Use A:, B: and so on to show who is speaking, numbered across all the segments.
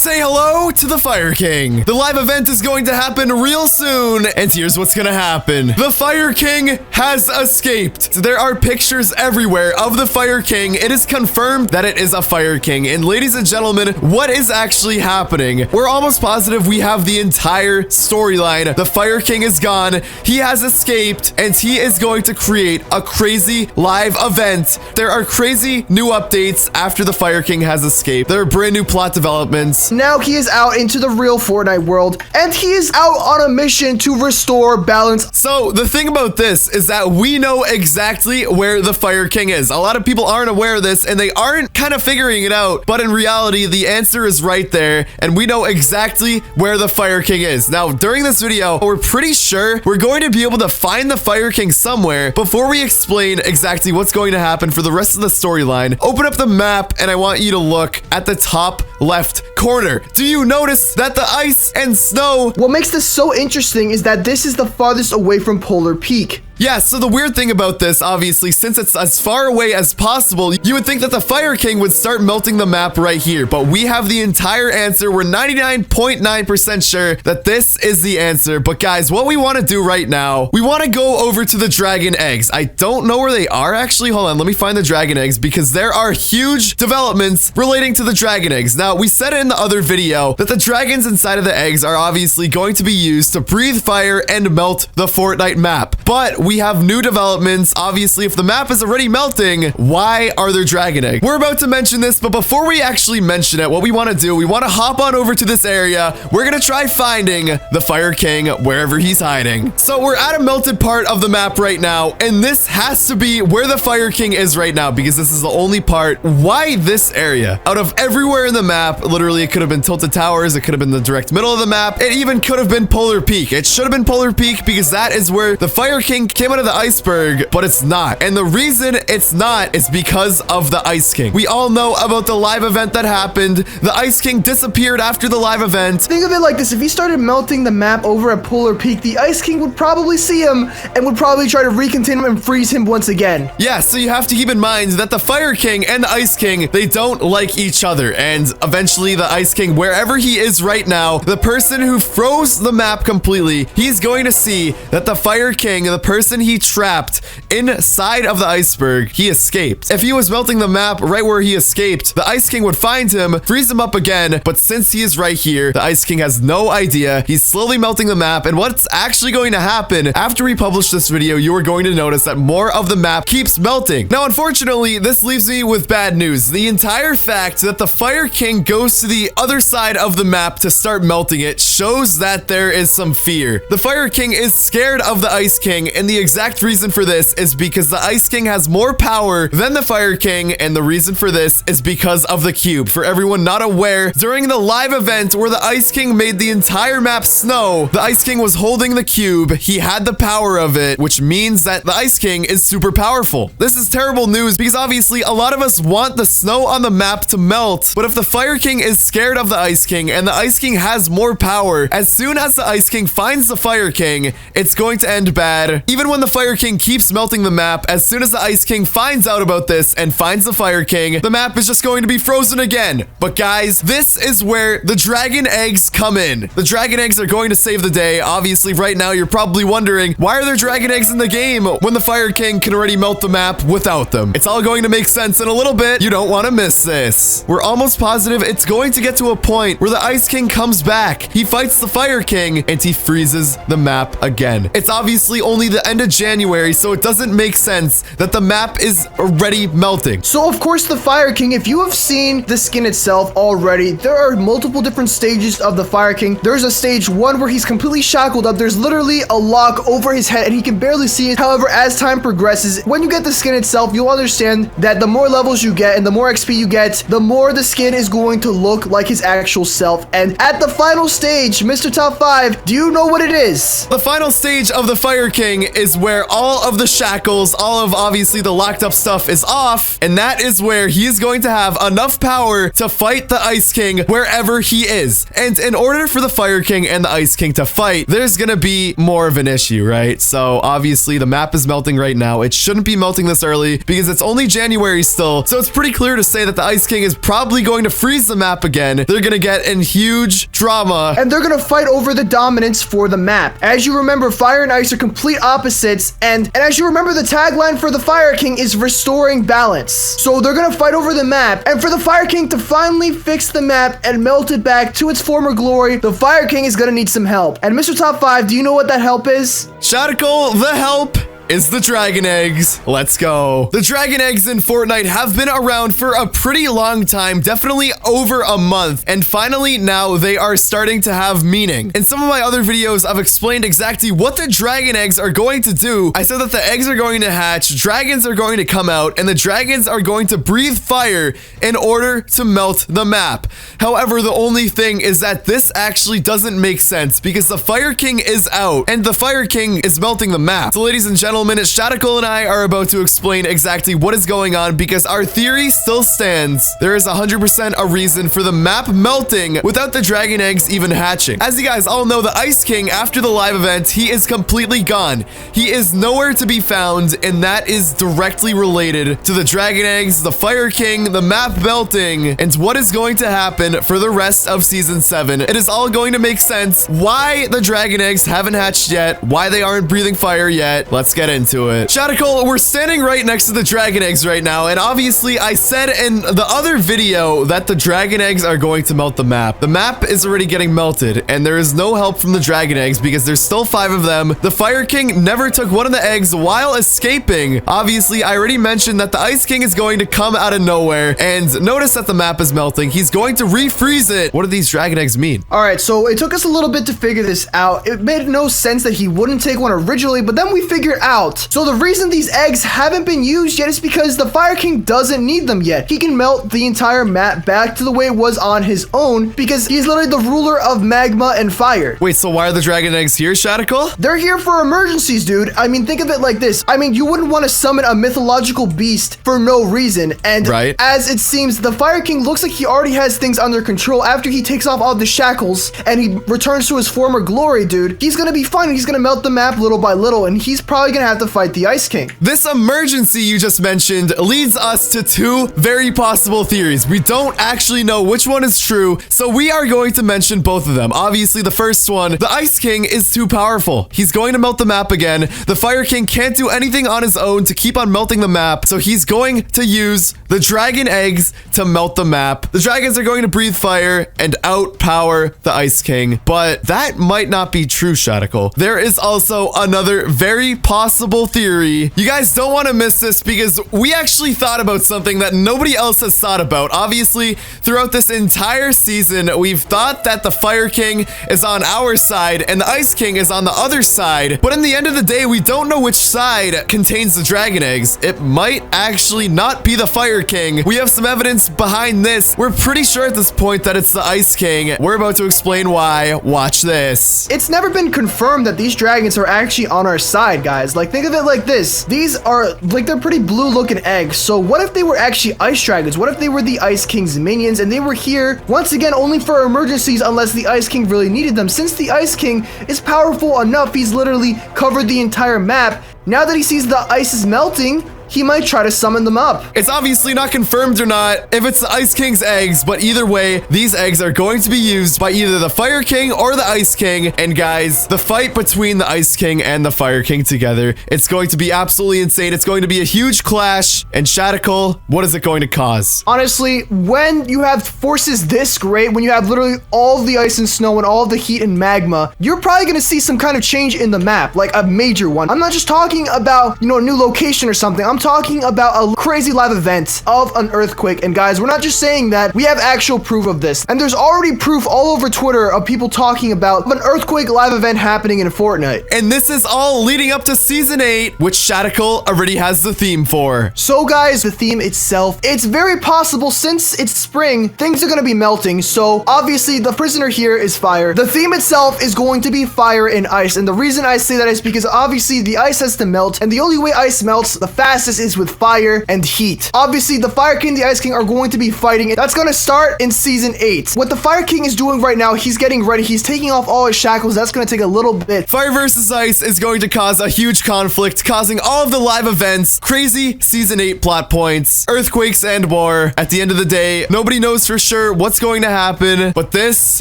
A: Say hello to the Fire King. The live event is going to happen real soon, and here's what's gonna happen. The Fire King has escaped. There are pictures everywhere of the Fire King. It is confirmed that it is a Fire King. And ladies and gentlemen, what is actually happening? We're almost positive we have the entire storyline. The Fire King is gone. He has escaped, and he is going to create a crazy live event. There are crazy new updates after the Fire King has escaped. There are brand new plot developments.
B: Now he is out into the real Fortnite world, and he is out on a mission to restore balance.
A: So the thing about this is that we know exactly where the Fire King is. A lot of people aren't aware of this, and they aren't kind of figuring it out. But in reality, the answer is right there, and we know exactly where the Fire King is. Now, during this video, we're pretty sure we're going to be able to find the Fire King somewhere. Before we explain exactly what's going to happen for the rest of the storyline, open up the map, and I want you to look at the top left corner. Do you notice that the ice and snow...
B: What makes this so interesting is that this is the farthest away from Polar Peak.
A: Yeah, so the weird thing about this, obviously, since it's as far away as possible, you would think that the Fire King would start melting the map right here, but we have the entire answer. We're 99.9% sure that this is the answer. But guys, what we want to do right now, we want to go over to the dragon eggs. I don't know where they are, actually. Hold on, let me find the dragon eggs, because there are huge developments relating to the dragon eggs. Now, we said it in the other video that the dragons inside of the eggs are obviously going to be used to breathe fire and melt the Fortnite map, but we have new developments. Obviously, if the map is already melting, why are there dragon eggs? We're about to mention this, but before we actually mention it, what we want to do, we want to hop on over to this area. We're going to try finding the Fire King wherever he's hiding. So we're at a melted part of the map right now, and this has to be where the Fire King is right now, because this is the only part. Why this area? Out of everywhere in the map, literally, it could have been Tilted Towers. It could have been the direct middle of the map. It even could have been Polar Peak. It should have been Polar Peak, because that is where the Fire King came out of the iceberg, but it's not. And the reason it's not is because of the Ice King. We all know about the live event that happened. The Ice King disappeared after the live event.
B: Think of it like this. If he started melting the map over at Polar Peak, the Ice King would probably see him and would probably try to recontain him and freeze him once again.
A: Yeah, so you have to keep in mind that the Fire King and the Ice King, they don't like each other. And eventually the Ice King, wherever he is right now, the person who froze the map completely, he's going to see that the Fire King, the person he trapped inside of the iceberg, he escaped. If he was melting the map right where he escaped, the Ice King would find him, freeze him up again, but since he is right here, the Ice King has no idea. He's slowly melting the map, and what's actually going to happen after we publish this video, you are going to notice that more of the map keeps melting. Now, unfortunately, this leaves me with bad news. The entire fact that the Fire King goes to the other side of the map to start melting it shows that there is some fear. The Fire King is scared of the Ice King, and the exact reason for this is because the Ice King has more power than the Fire King, and the reason for this is because of the cube. For everyone not aware, during the live event where the Ice King made the entire map snow, the Ice King was holding the cube. He had the power of it, which means that the Ice King is super powerful. This is terrible news because obviously a lot of us want the snow on the map to melt, but if the Fire King is scared of the Ice King and the Ice King has more power, as soon as the Ice King finds the Fire King, it's going to end bad. Even when the Fire King keeps melting the map, as soon as the Ice King finds out about this and finds the Fire King, the map is just going to be frozen again. But guys, this is where the dragon eggs come in. The dragon eggs are going to save the day. Obviously, right now, you're probably wondering, why are there dragon eggs in the game when the Fire King can already melt the map without them? It's all going to make sense in a little bit. You don't want to miss this. We're almost positive it's going to get to a point where the Ice King comes back. He fights the Fire King and he freezes the map again. It's obviously only the end of January, so it doesn't make sense that the map is already melting.
B: So of course the Fire King, if you have seen the skin itself already, there are multiple different stages of the Fire King. There's a stage 1 where he's completely shackled up. There's literally a lock over his head and he can barely see it. However, as time progresses, when you get the skin itself, you'll understand that the more levels you get and the more XP you get, the more the skin is going to look like his actual self. And at the final stage, Mr. Top 5, do you know what it is?
A: The final stage of the Fire King is where all of the shackles, all of obviously the locked up stuff is off, and that is where he is going to have enough power to fight the Ice King wherever he is. And in order for the Fire King and the Ice King to fight, there's gonna be more of an issue, right? So obviously the map is melting right now. It shouldn't be melting this early because it's only January still. So it's pretty clear to say that the Ice King is probably going to freeze the map again. They're gonna get in huge drama.
B: And they're gonna fight over the dominance for the map. As you remember, fire and ice are complete opposites. And as you remember, the tagline for the Fire King is restoring balance. So they're gonna fight over the map. And for the Fire King to finally fix the map and melt it back to its former glory, the Fire King is gonna need some help. And Mr. Top 5, do you know what that help is?
A: Shadical, the help is the dragon eggs. Let's go. The dragon eggs in Fortnite have been around for a pretty long time, definitely over a month. And finally, now they are starting to have meaning. In some of my other videos, I've explained exactly what the dragon eggs are going to do. I said that the eggs are going to hatch, dragons are going to come out, and the dragons are going to breathe fire in order to melt the map. However, the only thing is that this actually doesn't make sense because the Fire King is out and the Fire King is melting the map. So ladies and gentlemen, Shadical and I are about to explain exactly what is going on because our theory still stands. There is 100% a reason for the map melting without the dragon eggs even hatching. As you guys all know, the Ice King, after the live event, he is completely gone. He is nowhere to be found, and that is directly related to the dragon eggs, the Fire King, the map melting, and what is going to happen for the rest of Season 7. It is all going to make sense why the dragon eggs haven't hatched yet, why they aren't breathing fire yet. Let's get into it. Shadical, we're standing right next to the dragon eggs right now, and obviously I said in the other video that the dragon eggs are going to melt the map. The map is already getting melted, and there is no help from the dragon eggs because there's still 5 of them. The Fire King never took one of the eggs while escaping. Obviously, I already mentioned that the Ice King is going to come out of nowhere, and notice that the map is melting. He's going to refreeze it. What do these dragon eggs mean?
B: All right, so it took us a little bit to figure this out. It made no sense that he wouldn't take one originally, but then we figured out. So the reason these eggs haven't been used yet is because the Fire King doesn't need them yet. He can melt the entire map back to the way it was on his own because he's literally the ruler of magma and fire.
A: Wait, so why are the dragon eggs here, Shadical?
B: They're here for emergencies, dude. I mean, think of it like this. I mean, you wouldn't want to summon a mythological beast for no reason. And as it seems, the Fire King looks like he already has things under control after he takes off all the shackles and he returns to his former glory, dude. He's gonna be fine. He's gonna melt the map little by little, and he's probably gonna have to fight the Ice King.
A: This emergency you just mentioned leads us to 2 very possible theories. We don't actually know which one is true, so we are going to mention both of them. Obviously, the first one, the Ice King is too powerful. He's going to melt the map again. The Fire King can't do anything on his own to keep on melting the map, so he's going to use the dragon eggs to melt the map. The dragons are going to breathe fire and outpower the Ice King, but that might not be true, Shadical. There is also another very possible theory. You guys don't want to miss this because we actually thought about something that nobody else has thought about. Obviously, throughout this entire season, we've thought that the Fire King is on our side and the Ice King is on the other side, but in the end of the day, we don't know which side contains the dragon eggs. It might actually not be the Fire King. We have some evidence behind this. We're pretty sure at this point that it's the Ice King. We're about to explain why. Watch this.
B: It's never been confirmed that these dragons are actually on our side, guys. Like, think of it like this. These are, like, they're pretty blue-looking eggs. So what if they were actually ice dragons? What if they were the Ice King's minions and they were here, once again, only for emergencies unless the Ice King really needed them? Since the Ice King is powerful enough, he's literally covered the entire map. Now that he sees the ice is melting, he might try to summon them up.
A: It's obviously not confirmed or not if it's the Ice King's eggs, but either way, these eggs are going to be used by either the Fire King or the Ice King. And guys, the fight between the Ice King and the Fire King together, it's going to be absolutely insane. It's going to be a huge clash. And Shadical, what is it going to cause?
B: Honestly, when you have forces this great, when you have literally all the ice and snow and all the heat and magma, you're probably going to see some kind of change in the map, like a major one. I'm not just talking about, you know, a new location or something. I'm talking about a crazy live event of an earthquake. And guys, we're not just saying that, we have actual proof of this. And there's already proof all over Twitter of people talking about an earthquake live event happening in Fortnite.
A: And this is all leading up to Season 8, which Shadical already has the theme for.
B: So guys, the theme itself, it's very possible since it's spring, things are going to be melting. So obviously the prisoner here is fire. The theme itself is going to be fire and ice. And the reason I say that is because obviously the ice has to melt. And the only way ice melts the fastest is with fire and heat. Obviously the Fire King and the Ice King are going to be fighting. That's going to start in Season 8. What the Fire King is doing right now, he's getting ready. He's taking off all his shackles. That's going to take a little bit.
A: Fire versus Ice is going to cause a huge conflict, causing all of the live events, crazy Season 8 plot points, earthquakes, and more. At the end of the day, nobody knows for sure what's going to happen, but this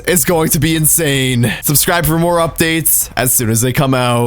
A: is going to be insane. Subscribe for more updates as soon as they come out.